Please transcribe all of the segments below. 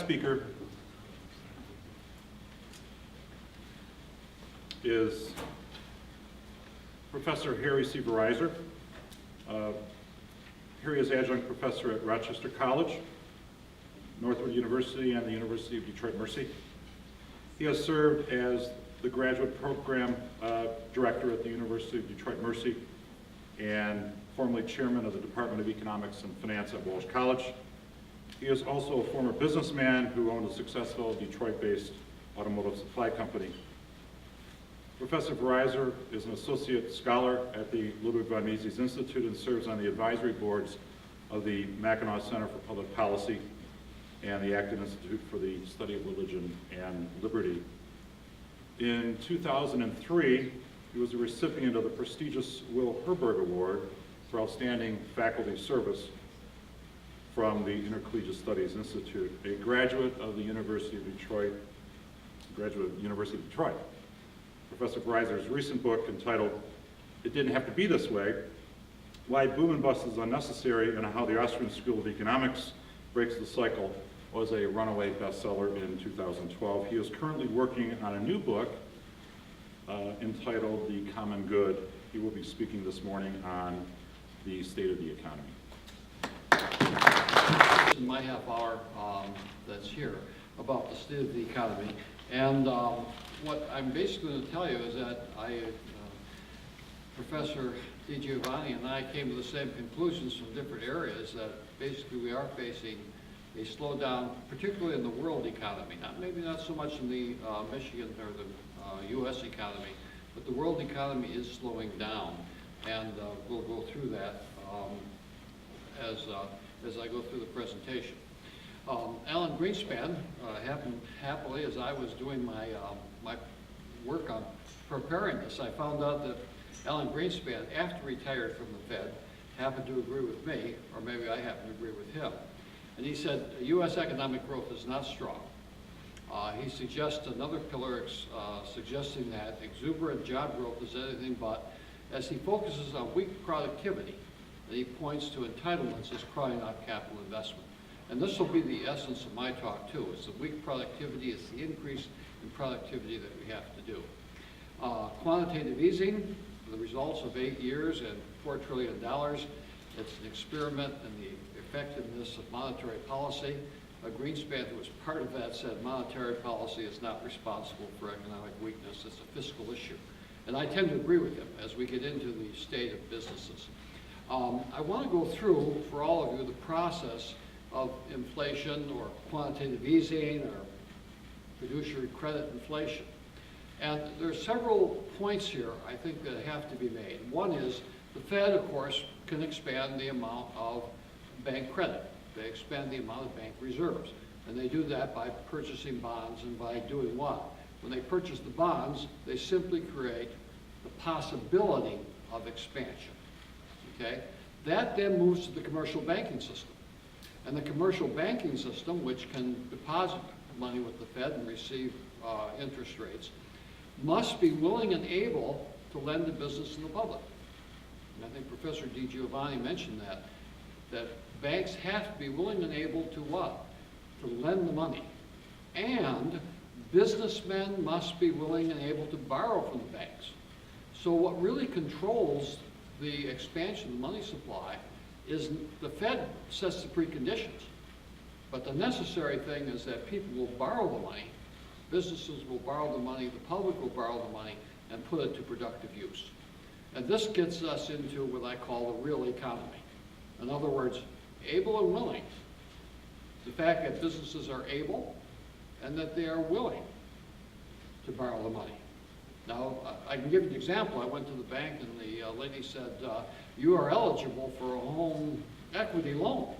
speaker is Professor Harry C. Veryser. Harry is adjunct professor at Rochester College, Northwood University, and the University of Detroit Mercy. He has served as the graduate program director at the University of Detroit Mercy and formerly chairman of the Department of Economics and Finance at Walsh College. He is also a former businessman who owned a successful Detroit-based automotive supply company. Professor Veryser is an associate scholar at the Ludwig von Mises Institute and serves on the advisory boards of the Mackinac Center for Public Policy and the Acton Institute for the Study of Religion and Liberty. In 2003, he was a recipient of the prestigious Will Herberg Award for Outstanding Faculty Service from the Intercollegiate Studies Institute, a graduate of the University of Detroit. Professor Veryser's recent book entitled, "It Didn't Have to Be This Way, Why Boom and Bust is Unnecessary and How the Austrian School of Economics Breaks the Cycle," was a runaway bestseller in 2012. He is currently working on a new book entitled The Common Good. He will be speaking this morning on the state of the economy. In my half hour that's here about the state of the economy. And what I'm basically going to tell you is that Professor DiGiovanni and I came to the same conclusions from different areas, that basically we are facing a slowdown, particularly in the world economy. Maybe not so much in the Michigan or the U.S. economy, but the world economy is slowing down. And we'll go through that as I go through the presentation. Alan Greenspan happened happily, as I was doing my work on preparing this, I found out that Alan Greenspan, after retired from the Fed, happened to agree with me, or maybe I happened to agree with him. And he said U.S. economic growth is not strong. He suggests another pillar suggesting that exuberant job growth is anything but, as he focuses on weak productivity, and he points to entitlements as crying out capital investment. And this will be the essence of my talk too. It's the weak productivity, it's the increase in productivity that we have to do. Quantitative easing, the results of 8 years and $4 trillion. It's an experiment in the effectiveness of monetary policy. Greenspan, who was part of that, said monetary policy is not responsible for economic weakness, it's a fiscal issue. And I tend to agree with him as we get into the state of businesses. I want to go through, for all of you, the process of inflation or quantitative easing or fiduciary credit inflation. And there are several points here, I think, that have to be made. One is the Fed, of course, can expand the amount of bank credit. They expand the amount of bank reserves. And they do that by purchasing bonds and by doing what? When they purchase the bonds, they simply create the possibility of expansion. Okay? That then moves to the commercial banking system. And the commercial banking system, which can deposit money with the Fed and receive interest rates, must be willing and able to lend to business and the public. And I think Professor DiGiovanni mentioned that banks have to be willing and able to what? To lend the money. And businessmen must be willing and able to borrow from the banks. So what really controls the expansion of the money supply is the Fed sets the preconditions. But the necessary thing is that people will borrow the money, businesses will borrow the money, the public will borrow the money, and put it to productive use. And this gets us into what I call the real economy. In other words, able and willing. The fact that businesses are able and that they are willing to borrow the money. Now, I can give you an example. I went to the bank and the lady said, you are eligible for a home equity loan.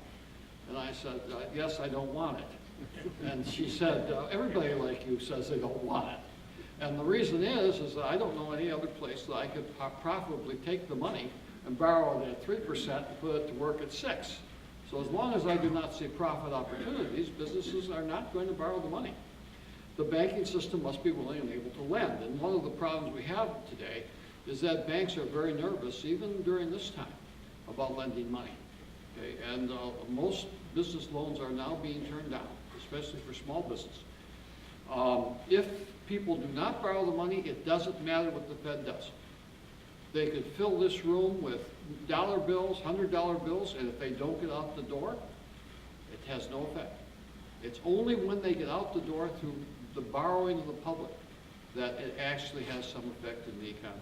And I said, yes, I don't want it. And she said, everybody like you says they don't want it. And the reason is that I don't know any other place that I could profitably take the money and borrow it at 3% and put it to work at 6%. So as long as I do not see profit opportunities, businesses are not going to borrow the money. The banking system must be willing and able to lend. And one of the problems we have today is that banks are very nervous, even during this time, about lending money. Okay, and most business loans are now being turned down, especially for small business. If people do not borrow the money, it doesn't matter what the Fed does. They could fill this room with dollar bills, $100 bills, and if they don't get out the door, it has no effect. It's only when they get out the door through the borrowing of the public that it actually has some effect in the economy.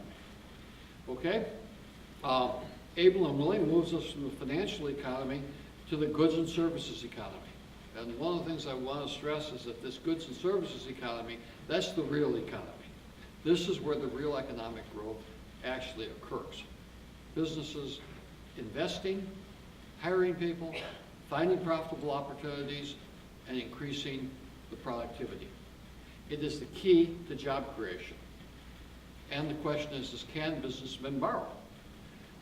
Okay? Able and willing moves us from the financial economy to the goods and services economy. And one of the things I want to stress is that this goods and services economy, that's the real economy. This is where the real economic growth actually occurs. Businesses investing, hiring people, finding profitable opportunities, and increasing the productivity. It is the key to job creation. And the question is can businessmen borrow?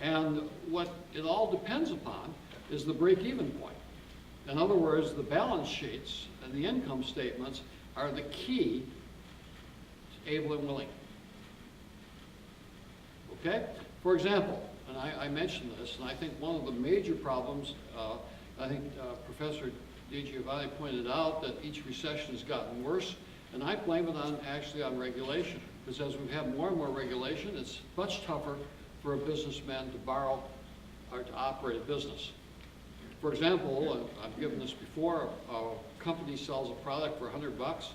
And what it all depends upon is the break-even point. In other words, the balance sheets and the income statements are the key to able and willing. Okay? For example, and I mentioned this, and I think one of the major problems, I think Professor DiGiovanni pointed out that each recession has gotten worse, and I blame it actually on regulation. Because as we have more and more regulation, it's much tougher for a businessman to borrow or to operate a business. For example, and I've given this before, a company sells a product for $100.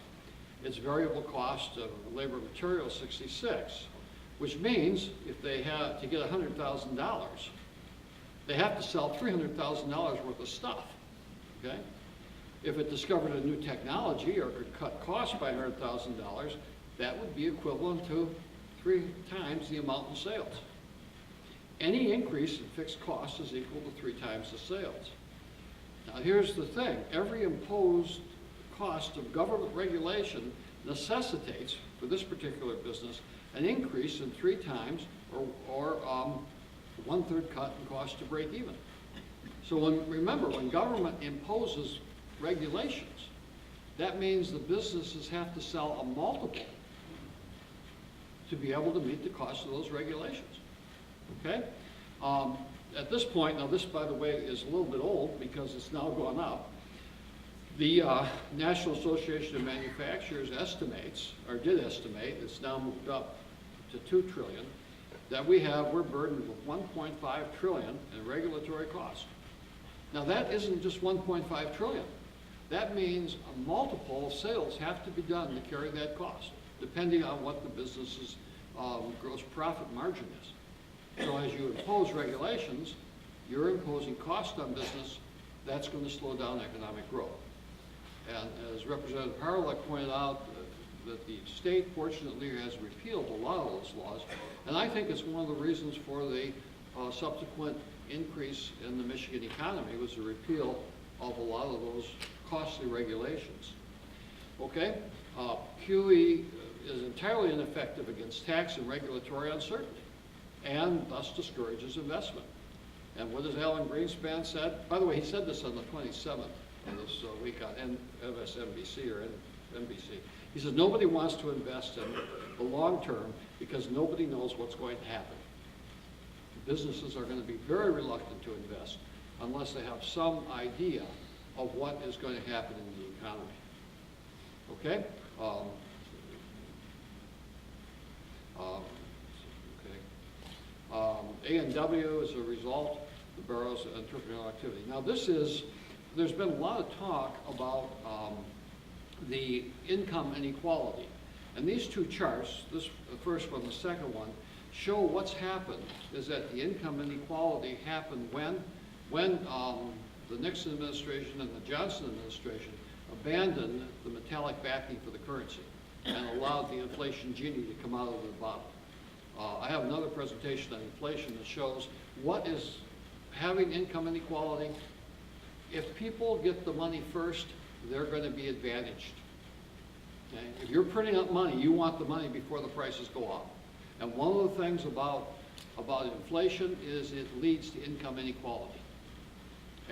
Its variable cost of labor and material is $66, which means if they have to get $100,000, they have to sell $300,000 worth of stuff. Okay? If it discovered a new technology or could cut costs by $100,000, that would be equivalent to 3 times the amount in sales. Any increase in fixed costs is equal to 3 times the sales. Now here's the thing, every imposed cost of government regulation necessitates, for this particular business, an increase in 3 times or 1/3 cut in cost to break even. So remember, when government imposes regulations, that means the businesses have to sell a multiple to be able to meet the cost of those regulations. Okay? At this point, now this, by the way, is a little bit old because it's now gone up. The National Association of Manufacturers estimates, or did estimate, it's now moved up to $2 trillion, that we're burdened with $1.5 trillion in regulatory costs. Now that isn't just $1.5 trillion. That means a multiple of sales have to be done to carry that cost, depending on what the business's gross profit margin is. So as you impose regulations, you're imposing cost on business, that's going to slow down economic growth. And as Representative Harlech pointed out, that the state fortunately has repealed a lot of those laws, and I think it's one of the reasons for the subsequent increase in the Michigan economy was the repeal of a lot of those costly regulations. Okay, QE is entirely ineffective against tax and regulatory uncertainty, and thus discourages investment. And what has Alan Greenspan said? By the way, he said this on the 27th of this week on MSNBC or NBC. He says, nobody wants to invest in the long term because nobody knows what's going to happen. Businesses are going to be very reluctant to invest unless they have some idea of what is going to happen in the economy. Okay? A&W is a result of the Bureau's entrepreneurial activity. Now there's been a lot of talk about the income inequality. And these two charts, the first one, the second one, show what's happened is that the income inequality happened when the Nixon administration and the Johnson administration abandoned the metallic backing for the currency and allowed the inflation genie to come out of the bottle. I have another presentation on inflation that shows what is having income inequality. If people get the money first, they're going to be advantaged. Okay? If you're printing up money, you want the money before the prices go up. And one of the things about inflation is it leads to income inequality.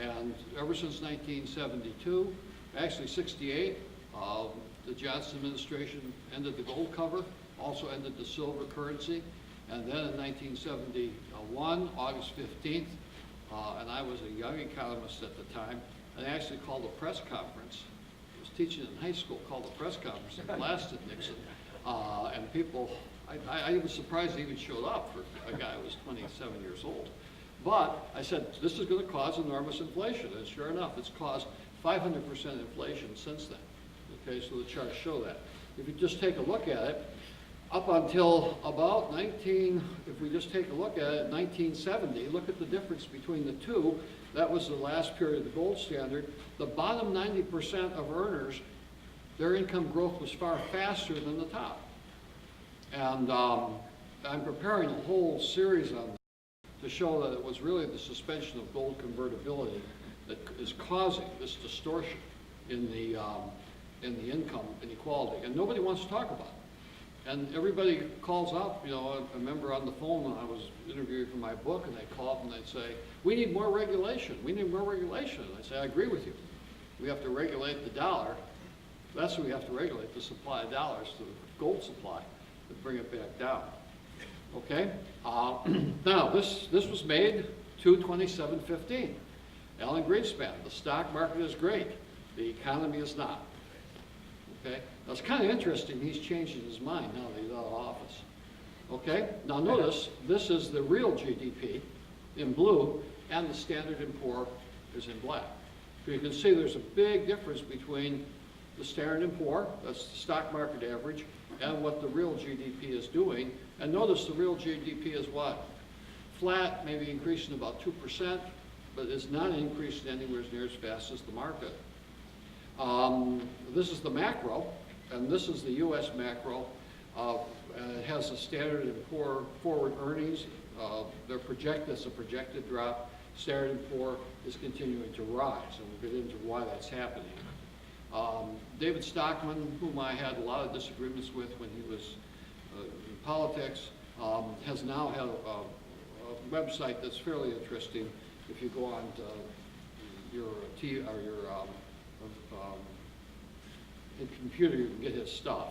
And ever since 1972, actually 68, the Johnson administration ended the gold cover, also ended the silver currency, and then in 1971, August 15th, and I was a young economist at the time, and I actually called a press conference. I was teaching in high school, called a press conference and blasted Nixon. And people, I was surprised he even showed up for a guy who was 27 years old. But I said, this is going to cause enormous inflation, and sure enough, it's caused 500% inflation since then. Okay, so the charts show that. If you just take a look at it, up until about if we just take a look at it, 1970, look at the difference between the two. That was the last period of the gold standard. The bottom 90% of earners, their income growth was far faster than the top. And I'm preparing a whole series on this to show that it was really the suspension of gold convertibility that is causing this distortion in the income inequality. And nobody wants to talk about it. And everybody calls up, I remember on the phone when I was interviewing for my book, and they call up and they say, we need more regulation, we need more regulation. And I say, I agree with you. We have to regulate the dollar. That's what we have to regulate, the supply of dollars to the gold supply to bring it back down. Okay? Now, this was made 2/27/15. Alan Greenspan, the stock market is great, the economy is not. Okay? Now, it's kind of interesting, he's changing his mind now that he's out of office. Okay? Now notice, this is the real GDP in blue, and the Standard & Poor is in black. So you can see there's a big difference between the Standard & Poor, that's the stock market average, and what the real GDP is doing. And notice the real GDP is what? Flat, maybe increasing about 2%, but it's not increasing anywhere near as fast as the market. This is the macro, and this is the U.S. macro. It has the Standard & Poor forward earnings. They're projected as a projected drop. Standard & Poor is continuing to rise, and we'll get into why that's happening. David Stockman, whom I had a lot of disagreements with when he was in politics, has now had a website that's fairly interesting. If you go on to your computer, you can get his stuff.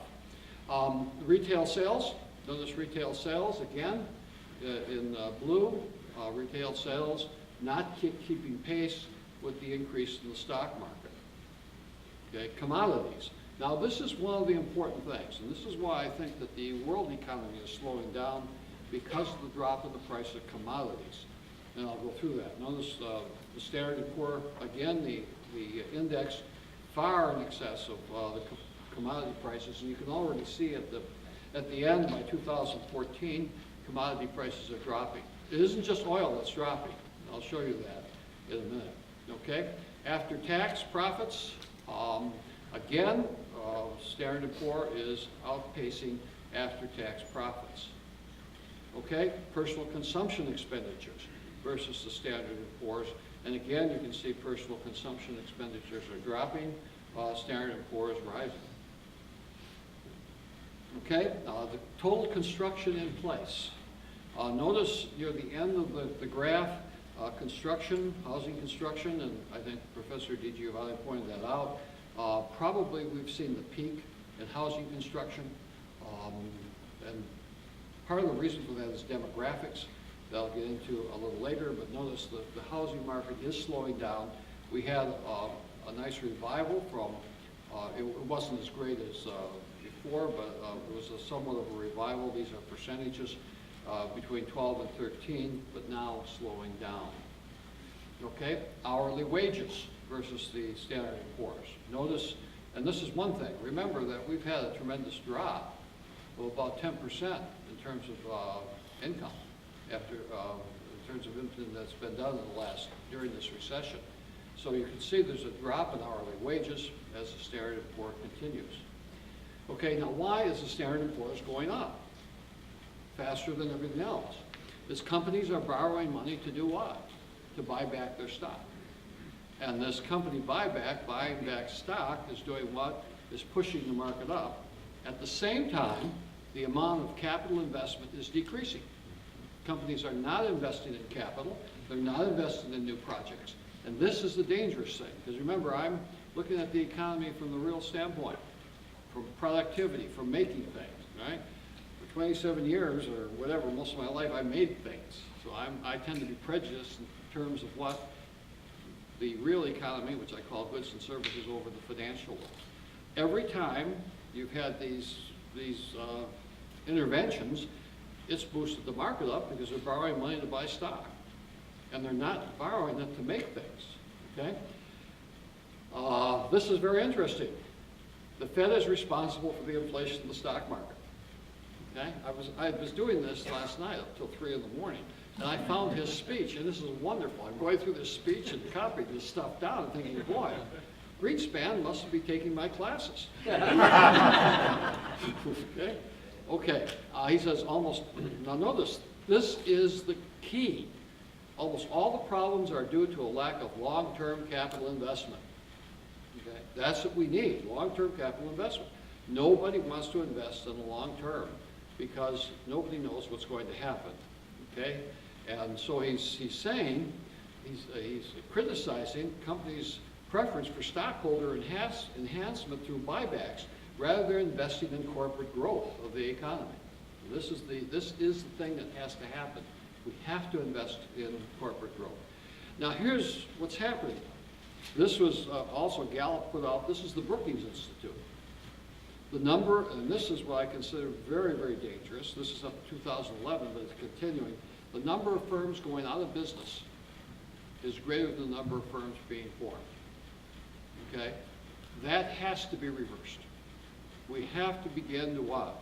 Retail sales, notice retail sales again in blue. Retail sales not keeping pace with the increase in the stock market. Okay, commodities. Now this is one of the important things, and this is why I think that the world economy is slowing down, because of the drop in the price of commodities. And I'll go through that. Notice the Standard & Poor, again, the index far in excess of the commodity prices, and you can already see at the end, by 2014, commodity prices are dropping. It isn't just oil that's dropping. I'll show you that in a minute. Okay? After tax profits, again, Standard & Poor is outpacing after-tax profits. Okay? Personal consumption expenditures versus the Standard & Poor's. And again, you can see personal consumption expenditures are dropping, Standard & Poor is rising. Okay? The total construction in place. Notice near the end of the graph, construction, housing construction, and I think Professor DiGiovanni pointed that out. Probably we've seen the peak in housing construction, and part of the reason for that is demographics that I'll get into a little later, but notice the housing market is slowing down. We had a nice revival from, it wasn't as great as before, but it was somewhat of a revival. These are percentages between 12 and 13, but now slowing down. Okay, hourly wages versus the Standard & Poor's. Notice, and this is one thing, remember that we've had a tremendous drop of about 10% in terms of income after, in terms of income that's been done during this recession. So you can see there's a drop in hourly wages as the Standard & Poor continues. Okay, now why is the Standard & Poor's going up faster than everything else? It's companies are borrowing money to do what? To buy back their stock. And this company buying back stock is doing what? Is pushing the market up. At the same time, the amount of capital investment is decreasing. Companies are not investing in capital. They're not investing in new projects. And this is the dangerous thing, because remember, I'm looking at the economy from the real standpoint, from productivity, from making things, right? For 27 years or whatever, most of my life, I made things. So I tend to be prejudiced in terms of what the real economy, which I call goods and services, over the financial world. Every time you've had these interventions, it's boosted the market up because they're borrowing money to buy stock. And they're not borrowing it to make things, okay? This is very interesting. The Fed is responsible for the inflation of the stock market, okay? I was doing this last night up till 3 in the morning, and I found his speech, and this is wonderful. I'm going through this speech and copying this stuff down and thinking, boy, Greenspan must be taking my classes. Okay? Okay, he says now notice, this is the key. Almost all the problems are due to a lack of long-term capital investment. Okay? That's what we need, long-term capital investment. Nobody wants to invest in the long term because nobody knows what's going to happen. Okay? And so he's saying, he's criticizing companies' preference for stockholder enhancement through buybacks rather than investing in corporate growth of the economy. This is the thing that has to happen. We have to invest in corporate growth. Now here's what's happening. This was also Gallup put out, this is the Brookings Institute. The number, and this is what I consider very, very dangerous, this is up to 2011, but it's continuing. The number of firms going out of business is greater than the number of firms being formed. Okay? That has to be reversed. We have to begin to what?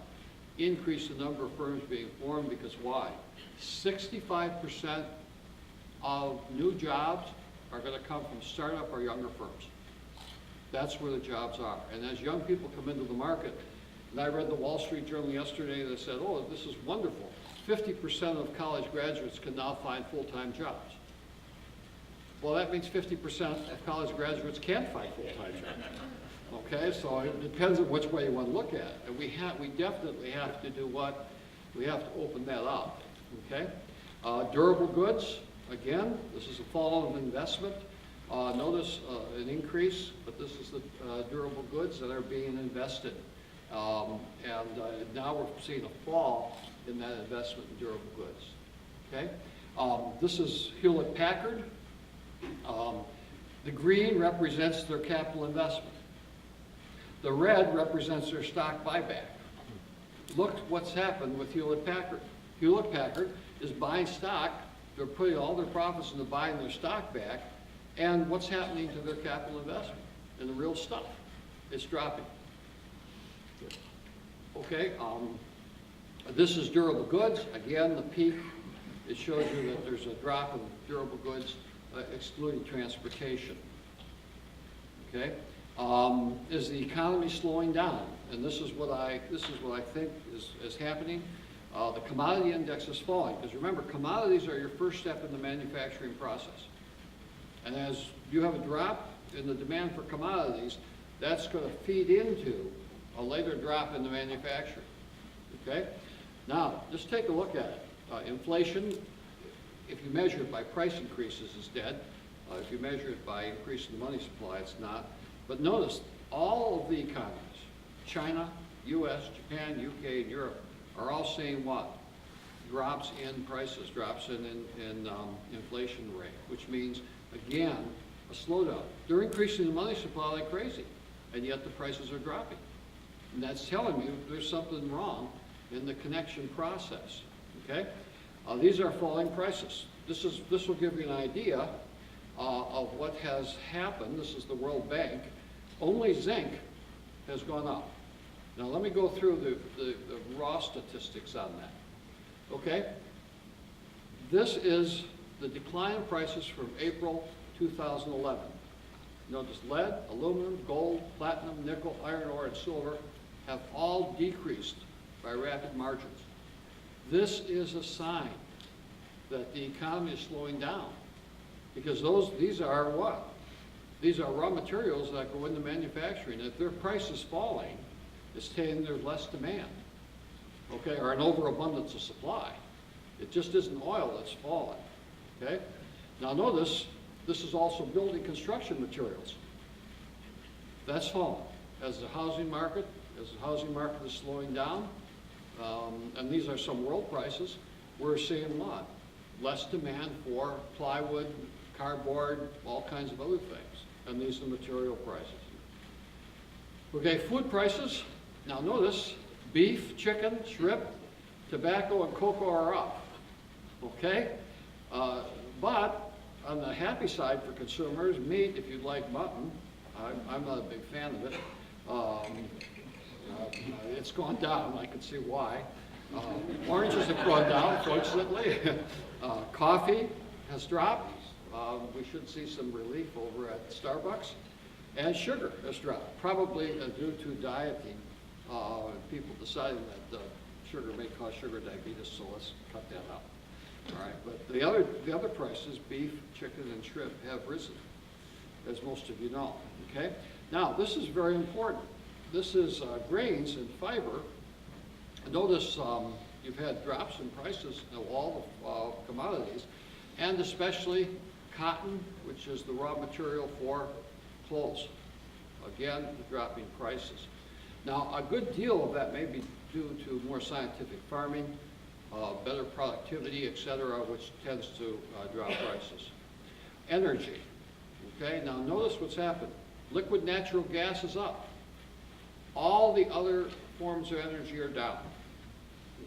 Increase the number of firms being formed, because why? 65% of new jobs are going to come from startup or younger firms. That's where the jobs are. And as young people come into the market, and I read the Wall Street Journal yesterday that said, oh, this is wonderful. 50% of college graduates can now find full-time jobs. Well, that means 50% of college graduates can't find full-time jobs. Okay, so it depends on which way you want to look at it. And we definitely have to do what? We have to open that up. Okay? Durable goods, again, this is a fall of investment. Notice an increase, but this is the durable goods that are being invested. Now we're seeing a fall in that investment in durable goods. Okay? This is Hewlett-Packard. The green represents their capital investment. The red represents their stock buyback. Look what's happened with Hewlett-Packard. Hewlett-Packard is buying stock. They're putting all their profits into buying their stock back. And what's happening to their capital investment in the real stuff? It's dropping. Okay, this is durable goods. Again, the peak, it shows you that there's a drop in durable goods, excluding transportation. Okay, is the economy slowing down? And this is what I think is happening. The commodity index is falling, because remember, commodities are your first step in the manufacturing process. And as you have a drop in the demand for commodities, that's going to feed into a later drop in the manufacturing. Okay? Now, just take a look at it. Inflation, if you measure it by price increases, is dead. If you measure it by increasing the money supply, it's not. But notice, all of the economies, China, US, Japan, UK, and Europe, are all seeing what? Drops in prices, drops in inflation rate, which means, again, a slowdown. They're increasing the money supply like crazy, and yet the prices are dropping. And that's telling you there's something wrong in the connection process, okay? These are falling prices. This will give you an idea of what has happened. This is the World Bank. Only zinc has gone up. Now let me go through the raw statistics on that, okay? This is the decline in prices from April 2011. Notice lead, aluminum, gold, platinum, nickel, iron ore, and silver have all decreased by rapid margins. This is a sign that the economy is slowing down, because these are what? These are raw materials that go into manufacturing. If their price is falling, it's saying there's less demand, okay, or an overabundance of supply. It just isn't oil that's falling, okay? Now notice, this is also building construction materials. That's falling. As the housing market is slowing down, and these are some world prices, we're seeing what? less demand for plywood, cardboard, all kinds of other things. And these are material prices. Okay, food prices. Now notice, beef, chicken, shrimp, tobacco, and cocoa are up. Okay? But on the happy side for consumers, meat, if you like mutton, I'm not a big fan of it. It's gone down, I can see why. Oranges have gone down, fortunately. Coffee has dropped. We should see some relief over at Starbucks. And sugar has dropped, probably due to dieting. People deciding that sugar may cause sugar diabetes, so let's cut that out. All right, but the other prices, beef, chicken, and shrimp, have risen, as most of you know. Okay. Now this is very important. This is grains and fiber. Notice you've had drops in prices of all the commodities, and especially cotton, which is the raw material for clothes. Again, dropping prices. Now, a good deal of that may be due to more scientific farming, better productivity, etc., which tends to drop prices. Energy. Okay, now notice what's happened. Liquid natural gas is up. All the other forms of energy are down.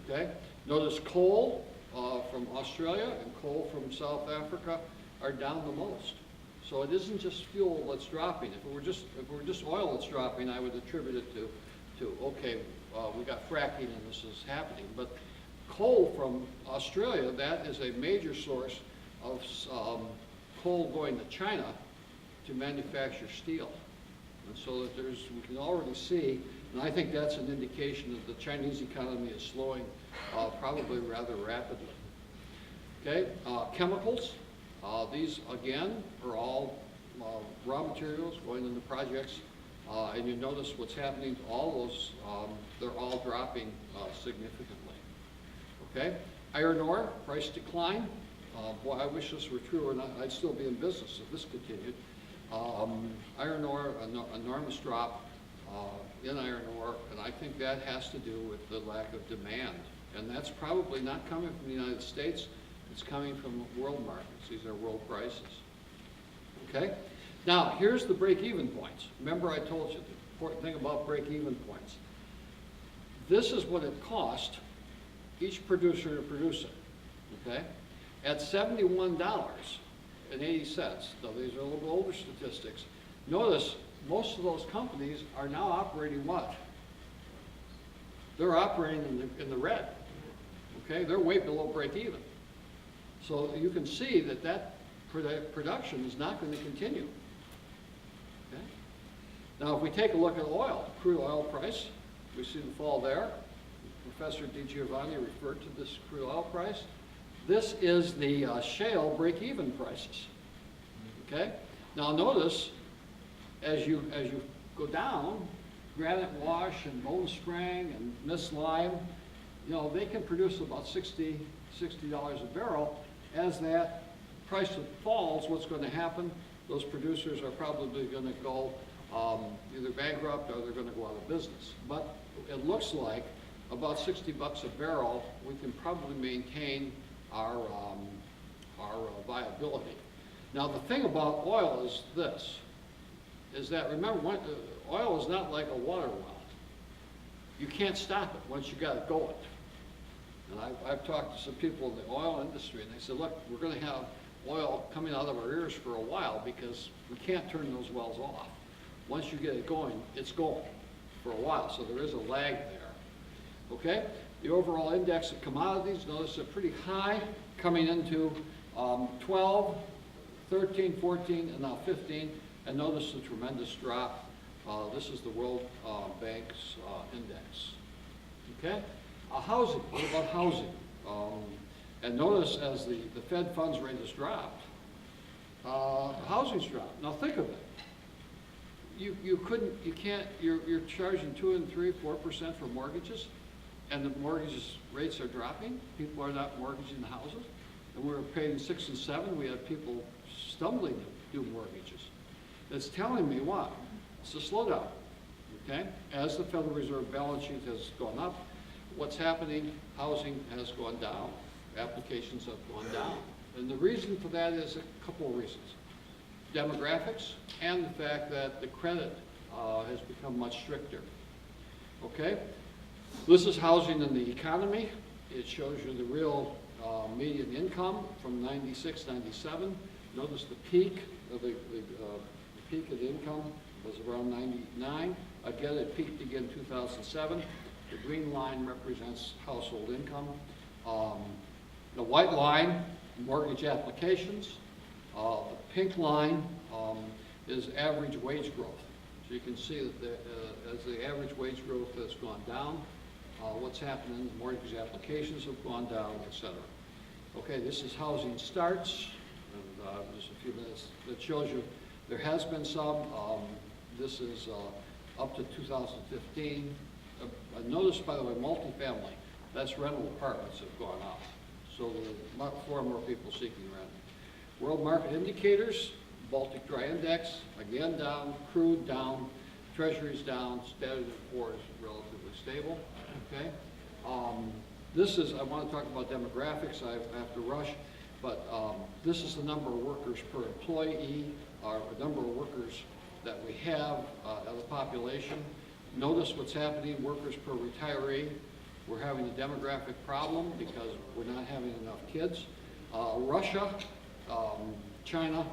Okay, notice coal from Australia and coal from South Africa are down the most. So it isn't just fuel that's dropping. If it were just oil that's dropping, I would attribute it to okay, we got fracking and this is happening. But coal from Australia, that is a major source of coal going to China to manufacture steel. And so that we can already see, and I think that's an indication that the Chinese economy is slowing probably rather rapidly. Okay, chemicals. These, again, are all raw materials going into projects, and you notice what's happening to all those, they're all dropping significantly. Okay? Iron ore, price decline. Boy, I wish this were true, and I'd still be in business if this continued. Iron ore, enormous drop in iron ore, and I think that has to do with the lack of demand. And that's probably not coming from the United States. It's coming from world markets. These are world prices. Okay? Now, here's the break-even points. Remember I told you the important thing about break-even points. This is what it cost each producer to produce it. Okay? At $71.80. Now, these are a little older statistics. Notice most of those companies are now operating what? They're operating in the red. Okay? They're way below break-even. So you can see that production is not going to continue. Okay? Now, if we take a look at oil, crude oil price, we see the fall there. Professor DiGiovanni referred to this crude oil price. This is the shale break-even prices. Okay? Now notice, as you go down, Granite Wash and Bone Spring and Miss Lime, you know, they can produce about $60 a barrel. As that price falls, what's going to happen? Those producers are probably going to go either bankrupt or they're going to go out of business. But it looks like about $60 a barrel, we can probably maintain our viability. Now the thing about oil is this, is that remember, oil is not like a water well. You can't stop it once you got it going. And I've talked to some people in the oil industry, and they said, look, we're going to have oil coming out of our ears for a while because we can't turn those wells off. Once you get it going, it's going for a while, so there is a lag there. Okay? The overall index of commodities, notice they're pretty high, coming into 12, 13, 14, and now 15, and notice the tremendous drop. This is the World Bank's index. Okay? Housing, what about housing? And notice as the Fed funds rate has dropped, housing's dropped. Now think of it. You're charging 2 and 3, 4% for mortgages, and the mortgages rates are dropping. People are not mortgaging the houses, and we were paying 6 and 7. We had people stumbling to do mortgages. It's telling me what? It's a slowdown. Okay? As the Federal Reserve balance sheet has gone up, what's happening? Housing has gone down. applications have gone down. And the reason for that is a couple of reasons. Demographics and the fact that the credit has become much stricter. Okay? This is housing in the economy. It shows you the real median income from 96, 97. Notice the peak of the peak of the income was around 99. Again, it peaked again in 2007. The green line represents household income. The white line, mortgage applications. The pink line is average wage growth. So you can see that as the average wage growth has gone down, what's happening, the mortgage applications have gone down, et cetera. Okay, this is housing starts, and just a few minutes that shows you there has been some. This is up to 2015. Notice, by the way, multifamily, that's rental apartments have gone up. So there are far more people seeking rent. World market indicators, Baltic Dry Index, again down, crude down, treasuries down, Standard & Poor's relatively stable, okay? This is, I want to talk about demographics, I have to rush, but this is the number of workers per employee, or the number of workers that we have of the population. Notice what's happening, workers per retiree. We're having a demographic problem because we're not having enough kids. Russia, China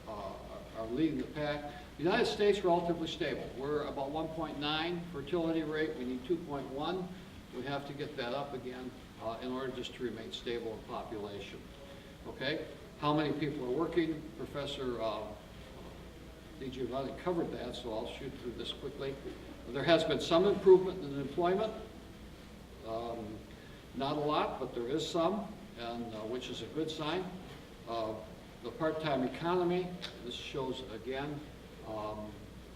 are leading the pack. The United States, relatively stable. We're about 1.9 fertility rate. We need 2.1. We have to get that up again in order just to remain stable in population. Okay? How many people are working? Professor DiGiovanni covered that, so I'll shoot through this quickly. There has been some improvement in employment. Not a lot, but there is some, and which is a good sign. The part-time economy, this shows again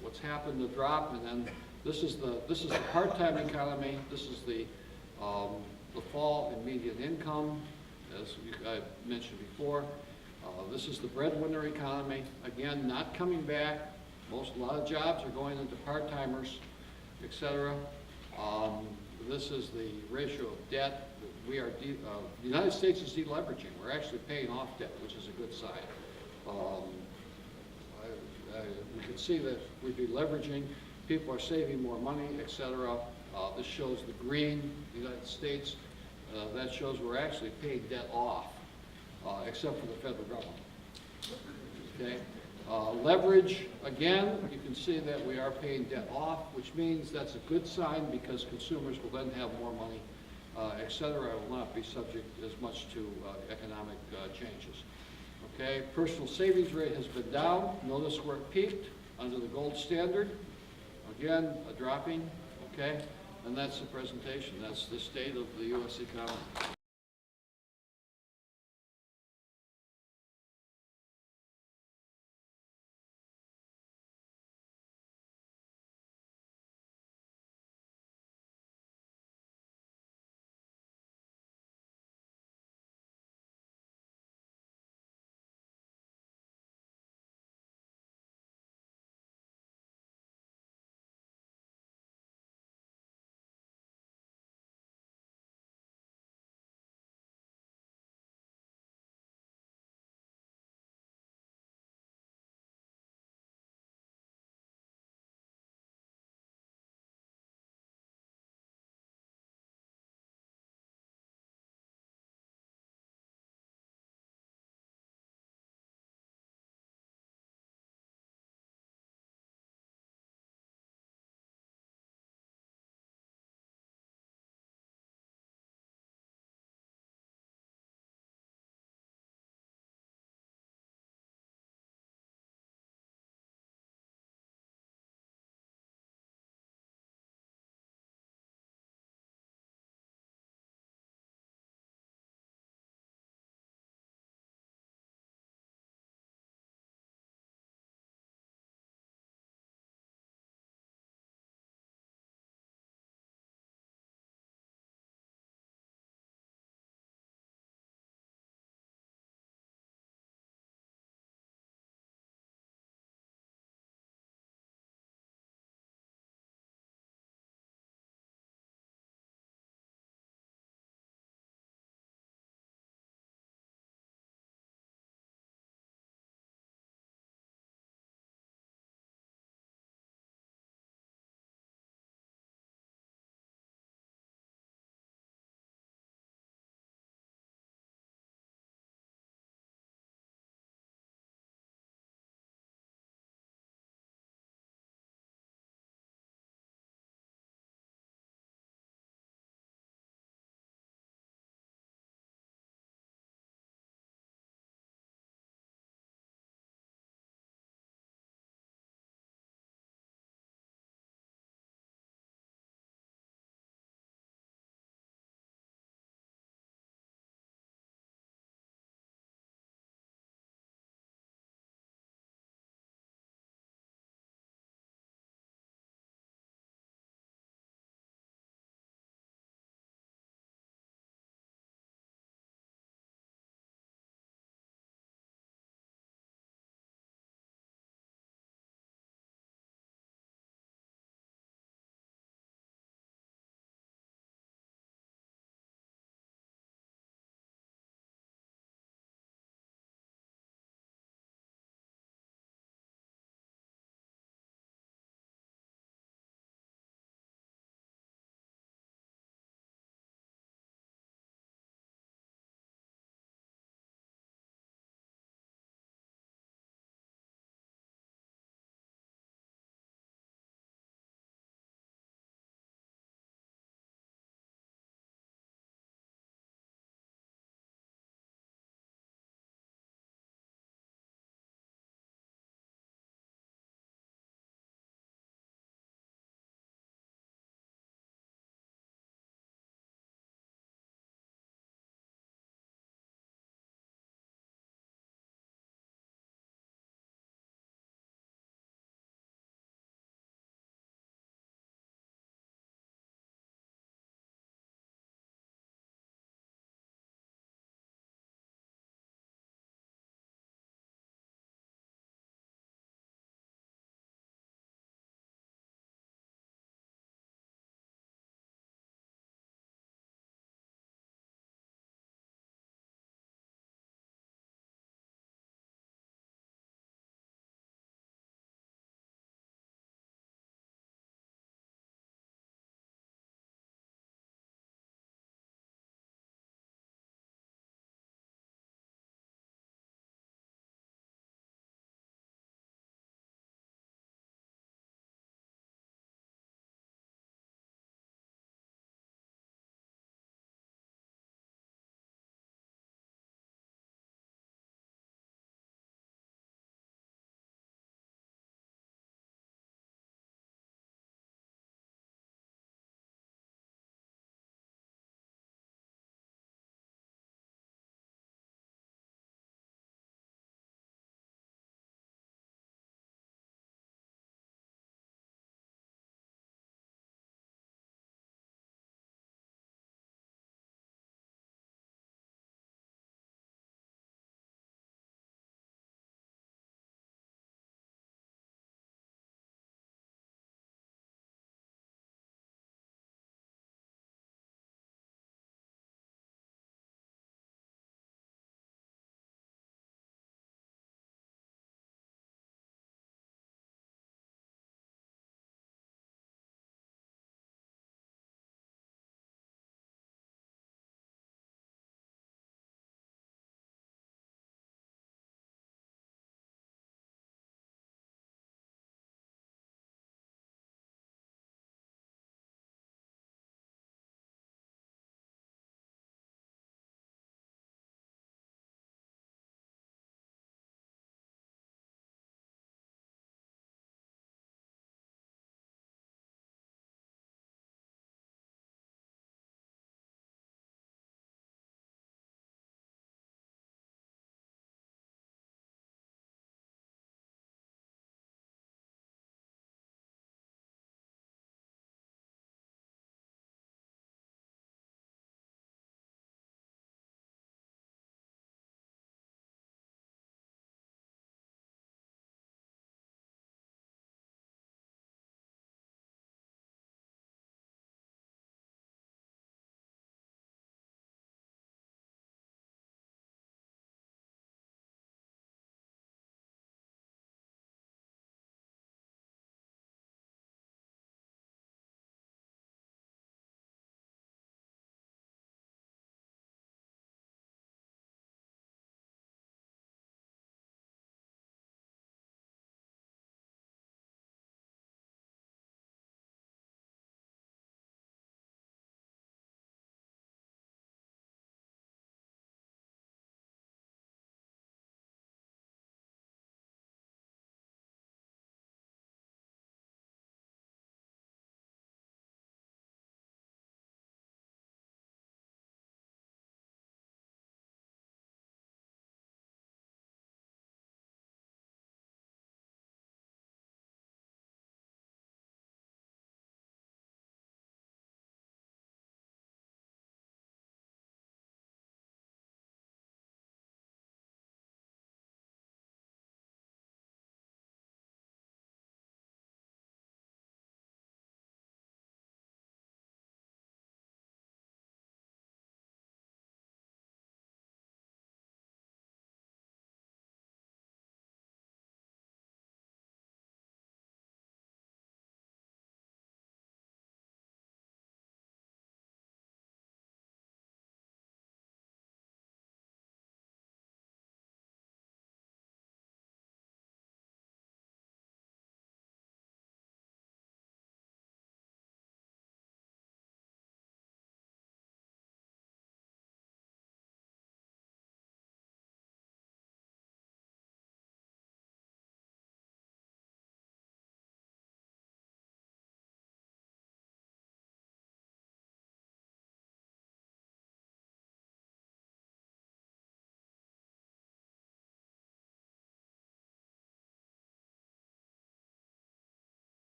what's happened, the drop, and then this is the part-time economy. This is the fall in median income, as I mentioned before. This is the breadwinner economy. Again, not coming back. A lot of jobs are going into part-timers, etc. This is the ratio of debt. The United States is deleveraging. We're actually paying off debt, which is a good sign. We can see that we're deleveraging. People are saving more money, etc. This shows the green, the United States. That shows we're actually paying debt off, except for the federal government. Okay. Leverage, again, you can see that we are paying debt off, which means that's a good sign because consumers will then have more money, et cetera, will not be subject as much to economic changes. Okay, personal savings rate has been down. Notice where it peaked under the gold standard. Again, a dropping, okay, and that's the presentation. That's the state of the U.S. economy.